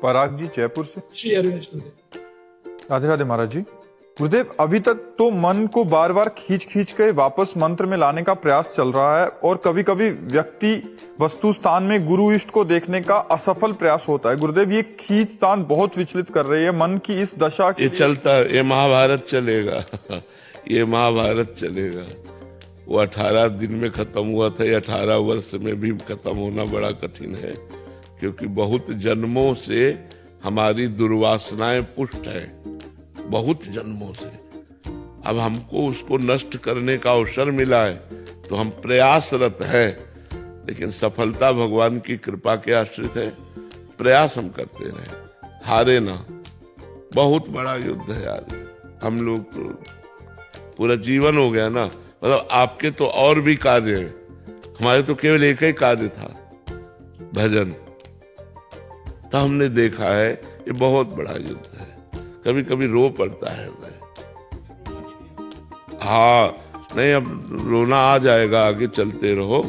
पराग जी जयपुर से। श्री अरविंद गुरुदेव। राधे राधे महाराज जी। गुरुदेव, अभी तक तो मन को बार बार खींच कर वापस मंत्र में लाने का प्रयास चल रहा है और कभी कभी व्यक्ति वस्तु स्थान में गुरु इष्ट को देखने का असफल प्रयास होता है। गुरुदेव, ये खींचतान बहुत विचलित कर रही है मन की इस दशा के ये चलता, ये महाभारत चलेगा ये महाभारत चलेगा। वो 18 दिन में खत्म हुआ था, ये 18 वर्ष में भी खत्म होना बड़ा कठिन है, क्योंकि बहुत जन्मों से हमारी दुर्वासनाएं पुष्ट है, बहुत जन्मों से। अब हमको उसको नष्ट करने का अवसर मिला है तो हम प्रयासरत है, लेकिन सफलता भगवान की कृपा के आश्रित है। प्रयास हम करते रहे, हारे ना। बहुत बड़ा युद्ध है यार, हम लोग तो पूरा जीवन हो गया ना। मतलब आपके तो और भी कार्य हैं, हमारे तो केवल एक ही कार्य था, भजन। तो हमने देखा है ये बहुत बड़ा युद्ध है, कभी कभी रो पड़ता है हृदय। हाँ, नहीं अब रोना आ जाएगा, आगे चलते रहो,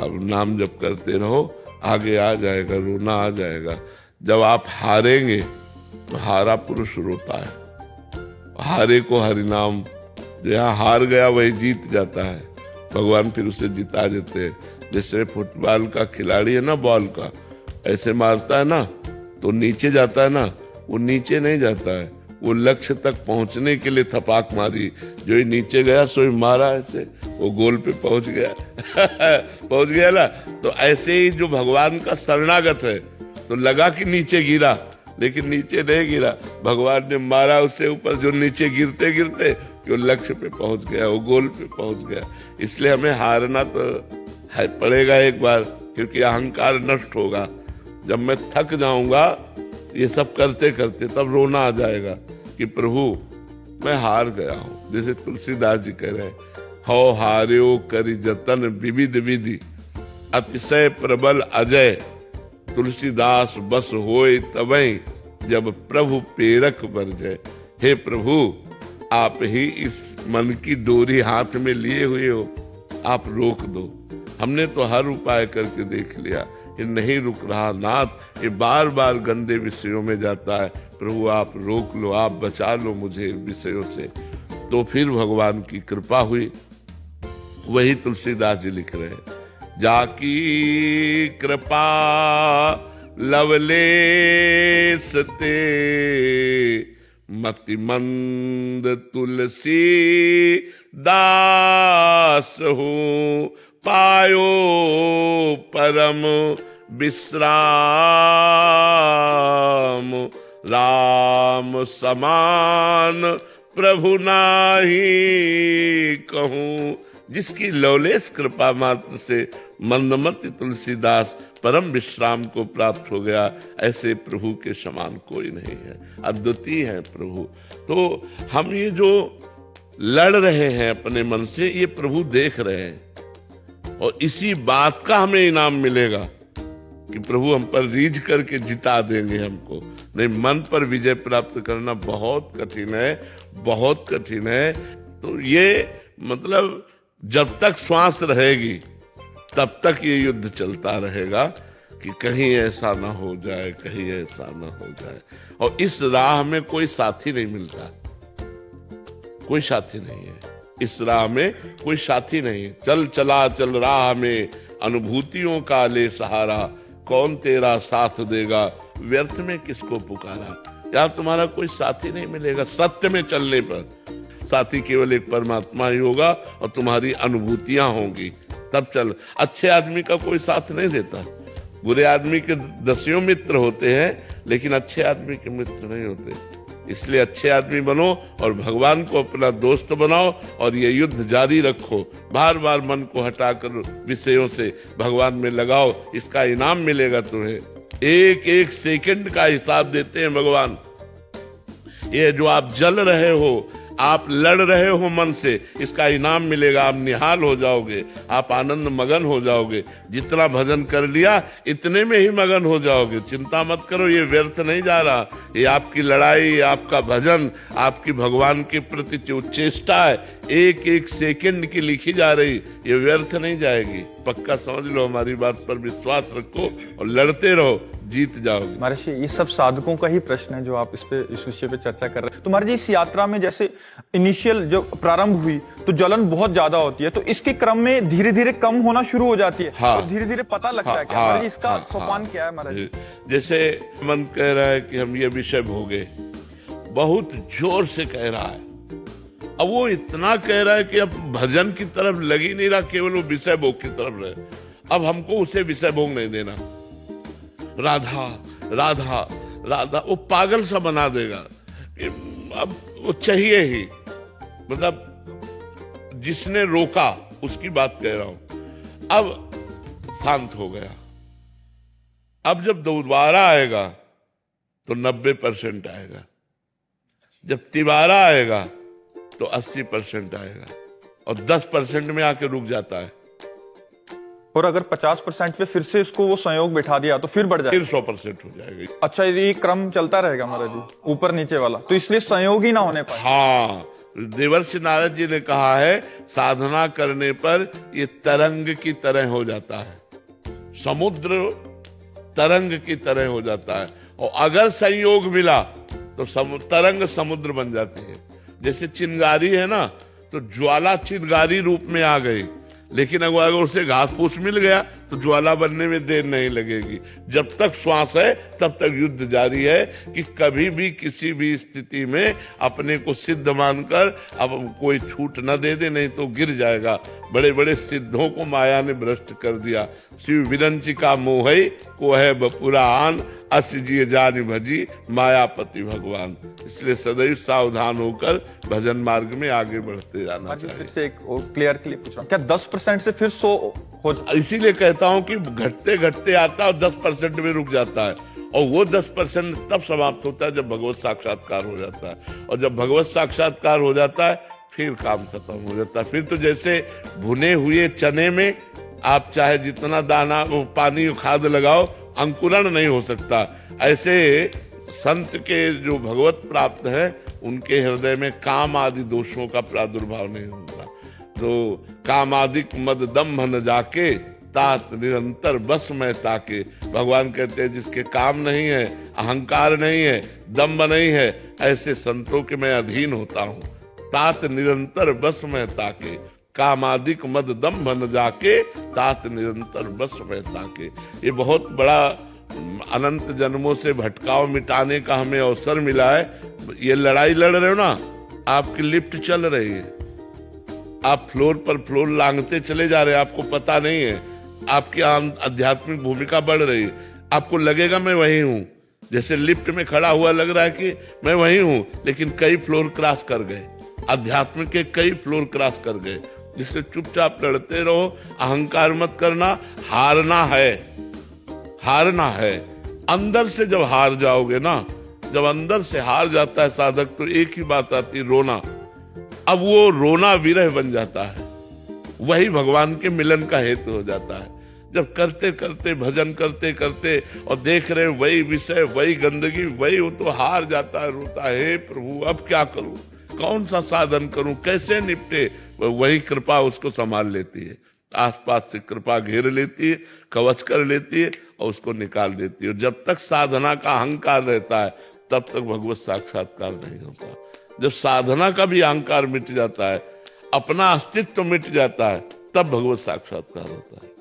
अब नाम जप करते रहो, आगे आ जाएगा, रोना आ जाएगा। जब आप हारेंगे तो हारा पुरुष रोता है, हारे को हरिनाम, जो यहाँ हार गया वही जीत जाता है, भगवान फिर उसे जिता देते हैं। जैसे फुटबॉल का खिलाड़ी है ना, बॉल का ऐसे मारता है ना तो नीचे जाता है ना, वो नीचे नहीं जाता है, वो लक्ष्य तक पहुंचने के लिए थपाक मारी, जो ही नीचे गया सो ही मारा, ऐसे वो गोल पे पहुंच गया पहुंच गया ना। तो ऐसे ही जो भगवान का शरणागत है तो लगा कि नीचे गिरा, लेकिन नीचे नहीं गिरा, भगवान ने मारा उससे ऊपर, जो नीचे गिरते गिरते वो लक्ष्य पे पहुंच गया, वो गोल पे पहुंच गया। इसलिए हमें हारना तो पड़ेगा एक बार, क्योंकि अहंकार नष्ट होगा। जब मैं थक जाऊंगा ये सब करते करते, तब रोना आ जाएगा कि प्रभु मैं हार गया हूं। जैसे तुलसीदास जी कह रहे हैं, हौ हार्यो करि जतन विविध विधि, अतिशय प्रबल अजय, तुलसीदास बस होए तबई, जब प्रभु पेरक बरजय। हे प्रभु, आप ही इस मन की डोरी हाथ में लिए हुए हो, आप रोक दो। हमने तो हर उपाय करके देख लिया, ये नहीं रुक रहा नाथ, ये बार बार गंदे विषयों में जाता है। प्रभु आप रोक लो, आप बचा लो मुझे विषयों से। तो फिर भगवान की कृपा हुई। वही तुलसीदास जी लिख रहे हैं, जाकी कृपा लवलेस ते, मति मंद तुलसी दास हूँ, पायो परम विश्राम, राम समान प्रभु नाही कहूँ। जिसकी लवलेस कृपा मात्र से मंदमति तुलसीदास परम विश्राम को प्राप्त हो गया, ऐसे प्रभु के समान कोई नहीं है, अद्वितीय है प्रभु। तो हम ये जो लड़ रहे हैं अपने मन से, ये प्रभु देख रहे हैं, और इसी बात का हमें इनाम मिलेगा कि प्रभु हम पर रीझ करके जिता देंगे हमको। नहीं, मन पर विजय प्राप्त करना बहुत कठिन है, बहुत कठिन है। तो ये मतलब जब तक श्वास रहेगी तब तक ये युद्ध चलता रहेगा कि कहीं ऐसा ना हो जाए, कहीं ऐसा ना हो जाए। और इस राह में कोई साथी नहीं मिलता, कोई साथी नहीं है इस राह में, कोई साथी नहीं। चल चला चल राह में, अनुभूतियों का ले सहारा, कौन तेरा साथ देगा, व्यर्थ में किसको पुकारा। यार तुम्हारा कोई साथी नहीं मिलेगा सत्य में चलने पर, साथी केवल एक परमात्मा ही होगा और तुम्हारी अनुभूतियां होंगी, तब चल। अच्छे आदमी का कोई साथ नहीं देता, बुरे आदमी के दसियों मित्र होते हैं, लेकिन अच्छे आदमी के मित्र नहीं होते। इसलिए अच्छे आदमी बनो और भगवान को अपना दोस्त बनाओ, और ये युद्ध जारी रखो। बार बार मन को हटाकर विषयों से भगवान में लगाओ, इसका इनाम मिलेगा तुम्हें। एक एक सेकंड का हिसाब देते हैं भगवान। ये जो आप जल रहे हो, आप लड़ रहे हो मन से, इसका इनाम मिलेगा। आप निहाल हो जाओगे, आप आनंद मगन हो जाओगे। जितना भजन कर लिया इतने में ही मगन हो जाओगे। चिंता मत करो, ये व्यर्थ नहीं जा रहा। ये आपकी लड़ाई, आपका भजन, आपकी भगवान के प्रति जो चेष्टा है, एक एक सेकंड की लिखी जा रही, ये व्यर्थ नहीं जाएगी। पक्का समझ लो, हमारी बात पर विश्वास रखो और लड़ते रहो। जीत जाओगे। महाराज जी, ये सब साधकों का ही प्रश्न है जो आप इस विषय पे चर्चा कर रहे हैं। तो महाराज जी, इस यात्रा में जैसे इनिशियल जो प्रारंभ हुई तो जलन बहुत ज्यादा होती है, तो इसके क्रम में धीरे धीरे कम होना शुरू हो जाती है। हाँ। तो धीरे धीरे पता लगता है क्या महाराज जी, इसका सोपान क्या है महाराज जी? जैसे मन कह रहा है कि हम ये विषय भोगे, बहुत जोर से कह रहा है, अब वो इतना कह रहा है कि अब भजन की तरफ लग ही नहीं रहा, केवल वो विषय भोग की तरफ रहे। अब हमको उसे विषय भोग नहीं देना, राधा राधा राधा, वो पागल सा बना देगा कि अब वो चाहिए ही। मतलब जिसने रोका उसकी बात कह रहा हूं। अब शांत हो गया, अब जब दोबारा आएगा तो 90% आएगा, जब तिबारा आएगा तो 80% आएगा, और 10% में आके रुक जाता है। और अगर 50% पे फिर से इसको वो संयोग बैठा दिया तो फिर बढ़ जाएगा, फिर 100% हो जाएगा। अच्छा, ये क्रम चलता रहेगा महाराज जी, ऊपर नीचे वाला, तो इसलिए संयोग ही ना होने पाए। हाँ, देवर्षि नारद जी ने कहा है, साधना करने पर ये तरंग की तरह हो जाता है, समुद्र तरंग की तरह हो जाता है। और अगर संयोग मिला तो तरंग समुद्र बन जाती है। जैसे चिंगारी है ना, तो ज्वाला चिंगारी रूप में आ गई, लेकिन अगर उसे घास फूस मिल गया तो ज्वाला बनने में देर नहीं लगेगी। जब तक श्वास है तब तक युद्ध जारी है, कि कभी भी किसी भी स्थिति में अपने को सिद्ध मानकर अब कोई छूट न दे दे, नहीं तो गिर जाएगा। बड़े बड़े सिद्धों को माया ने भ्रष्ट कर दिया। शिव विरंचिका मोहई को है बपुरान, अस जिय जान भजी मायापति भगवान। इसलिए सदैव सावधान होकर भजन मार्ग में आगे बढ़ते जाना चाहिए। फिर से एक क्लियर के लिए पूछ रहा हूं, क्या 10% से फिर 100 हो? इसीलिए कहता हूं कि घटते घटते आता है और 10% में रुक जाता है, और वो 10% तब समाप्त होता है जब भगवत साक्षात्कार हो जाता है। और जब भगवत साक्षात्कार हो जाता है फिर काम खत्म हो जाता है। फिर तो जैसे भुने हुए चने में आप चाहे जितना दाना वो पानी खाद लगाओ, अंकुरण नहीं हो सकता। ऐसे संत के जो भगवत प्राप्त है, उनके हृदय में काम आदि दोषों का प्रादुर्भाव नहीं होता। तो कामादिक मद दम्भ न जाके, तात निरंतर बस में ताके। भगवान कहते हैं जिसके काम नहीं है, अहंकार नहीं है, दम्भ नहीं है, ऐसे संतों के मैं अधीन होता हूँ। तात निरंतर बस में ताके, कामादिक मद दम्भ न जाके, तात निरंतर बस में ताके। ये बहुत बड़ा अनंत जन्मों से भटकाव मिटाने का हमें अवसर मिला है। ये लड़ाई लड़ रहे हो ना, आपकी लिफ्ट चल रही है, आप फ्लोर पर फ्लोर लांघते चले जा रहे हैं, आपको पता नहीं है, आपकी आध्यात्मिक भूमिका बढ़ रही है। आपको लगेगा मैं वही हूं, जैसे लिफ्ट में खड़ा हुआ लग रहा है कि मैं वही हूं, लेकिन कई फ्लोर क्रॉस कर गए, आध्यात्मिक के कई फ्लोर क्रॉस कर गए। जिससे चुपचाप लड़ते रहो, अहंकार मत करना। हारना है, हारना है। अंदर से जब हार जाओगे ना, जब अंदर से हार जाता है साधक, तो एक ही बात आती, रोना। अब वो रोना विरह बन जाता है, वही भगवान के मिलन का हेतु हो जाता है। जब करते करते भजन करते करते और देख रहे वही विषय, वही गंदगी, वही, वो तो हार जाता है, रोता है, हे प्रभु अब क्या करूं, कौन सा साधन करूं, कैसे निपटे। वही कृपा उसको संभाल लेती है, आसपास से कृपा घेर लेती है, कवच कर लेती है और उसको निकाल देती है। जब तक साधना का अहंकार रहता है तब तक भगवत साक्षात्कार नहीं होता। जब साधना का भी अहंकार मिट जाता है, अपना अस्तित्व मिट जाता है, तब भगवत साक्षात्कार होता है।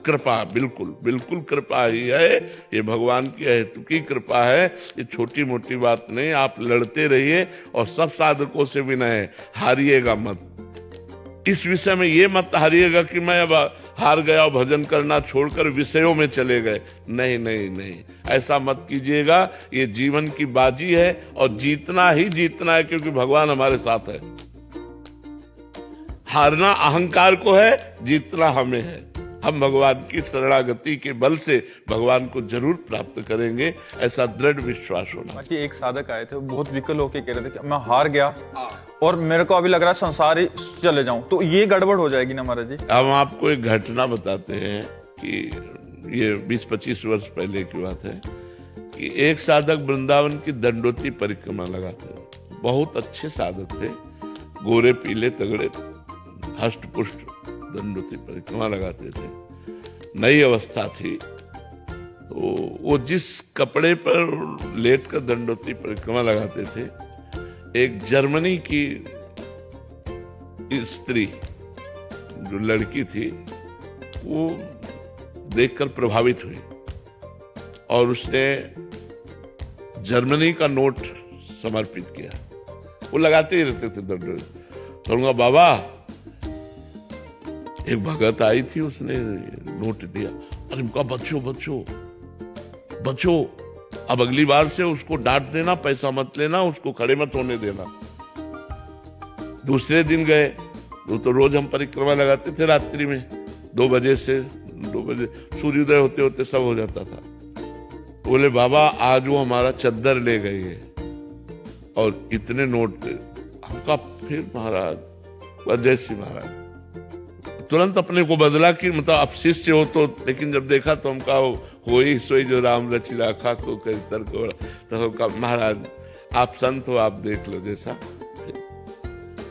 कृपा बिल्कुल बिल्कुल कृपा ही है, ये भगवान की हेतु की कृपा है, ये छोटी मोटी बात नहीं। आप लड़ते रहिए, और सब साधकों से विनय है, हारिएगा मत। इस विषय में ये मत हारिएगा कि मैं अब हार गया और भजन करना छोड़कर विषयों में चले गए। नहीं नहीं नहीं, ऐसा मत कीजिएगा। ये जीवन की बाजी है और जीतना ही जीतना है, क्योंकि भगवान हमारे साथ है। हारना अहंकार को है, जीतना हमें है। हम भगवान की शरणागति के बल से भगवान को जरूर प्राप्त करेंगे, ऐसा दृढ़ विश्वास होना। एक साधक आए थे, बहुत विकल होके कह रहे थे कि मैं हार गया और मेरे को अभी लग रहा है संसार ही चले जाऊं, तो ये गड़बड़ हो जाएगी ना महाराज जी? हम आपको एक घटना बताते हैं कि ये 20-25 वर्ष पहले की बात है कि एक साधक वृंदावन की दंडोती परिक्रमा लगाते थे। बहुत अच्छे साधक थे, गोरे पीले तगड़े, हष्ट पुष्ट दंडोती परिक्रमा लगाते थे। नई अवस्था थी, तो वो जिस कपड़े पर लेट कर दंडोती परिक्रमा लगाते थे, एक जर्मनी की स्त्री जो लड़की थी वो देखकर प्रभावित हुई और उसने जर्मनी का नोट समर्पित किया। वो लगाते ही रहते थे दंड। कहूंगा बाबा, एक भगत आई थी, उसने नोट दिया। अरे उनका बच्चों बच्चों बच्चों, अब अगली बार से उसको डांट देना, पैसा मत लेना, उसको खड़े मत होने देना। दूसरे दिन गए, तो रोज हम परिक्रमा लगाते थे रात्रि में 2 बजे से 2 बजे सूर्योदय होते होते सब हो जाता था। बोले बाबा, आज वो हमारा चद्दर ले गई है और इतने नोट थे। हमका फिर महाराज जय श्री महाराज, तुरंत अपने को बदला कि मतलब आप शिष्य हो तो, लेकिन जब देखा तो हमका हो ही सोई जो राम रचि राखा को कर को, तो हमका महाराज आप संत हो, आप देख लो जैसा।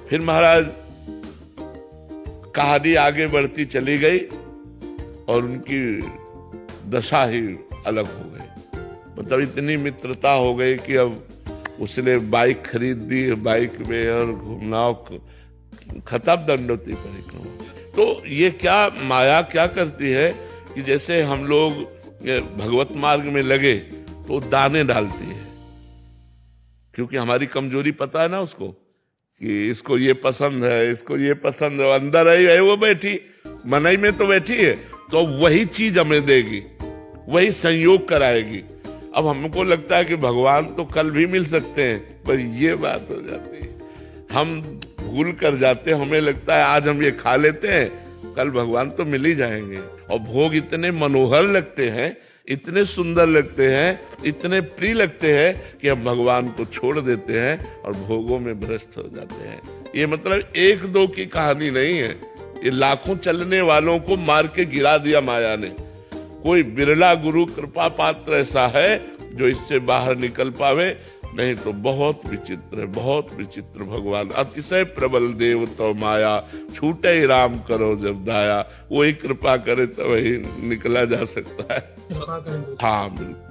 फिर महाराज कहानी आगे बढ़ती चली गई और उनकी दशा ही अलग हो गई। मतलब इतनी मित्रता हो गई कि अब उसने बाइक खरीद दी, बाइक में और घूमना खत्म दंडोती परिक्रमा। तो ये क्या माया क्या करती है कि जैसे हम लोग भगवत मार्ग में लगे तो दाने डालती है, क्योंकि हमारी कमजोरी पता है ना उसको कि इसको ये पसंद है, इसको ये पसंद है, अंदर आई है वो बैठी मनई में तो बैठी है, तो वही चीज हमें देगी, वही संयोग कराएगी। अब हमको लगता है कि भगवान तो कल भी मिल सकते हैं, पर ये बात हो जाती है, हम भूल कर जाते हैं। हमें लगता है आज हम ये खा लेते हैं, कल भगवान तो मिल ही जाएंगे। और भोग इतने मनोहर लगते हैं, इतने सुंदर लगते हैं, इतने प्रिय लगते हैं कि हम भगवान को छोड़ देते हैं और भोगों में भ्रष्ट हो जाते हैं। ये मतलब 1-2 की कहानी नहीं है, ये लाखों चलने वालों को मार के गिरा दिया माया ने। कोई बिरला गुरु कृपा पात्र ऐसा है जो इससे बाहर निकल पावे, नहीं तो बहुत विचित्र है, बहुत विचित्र। भगवान अतिशय प्रबल देव तो माया, छूटे ही राम करो जब दाया। वही कृपा करे तो वही निकला जा सकता है। हाँ बिल्कुल।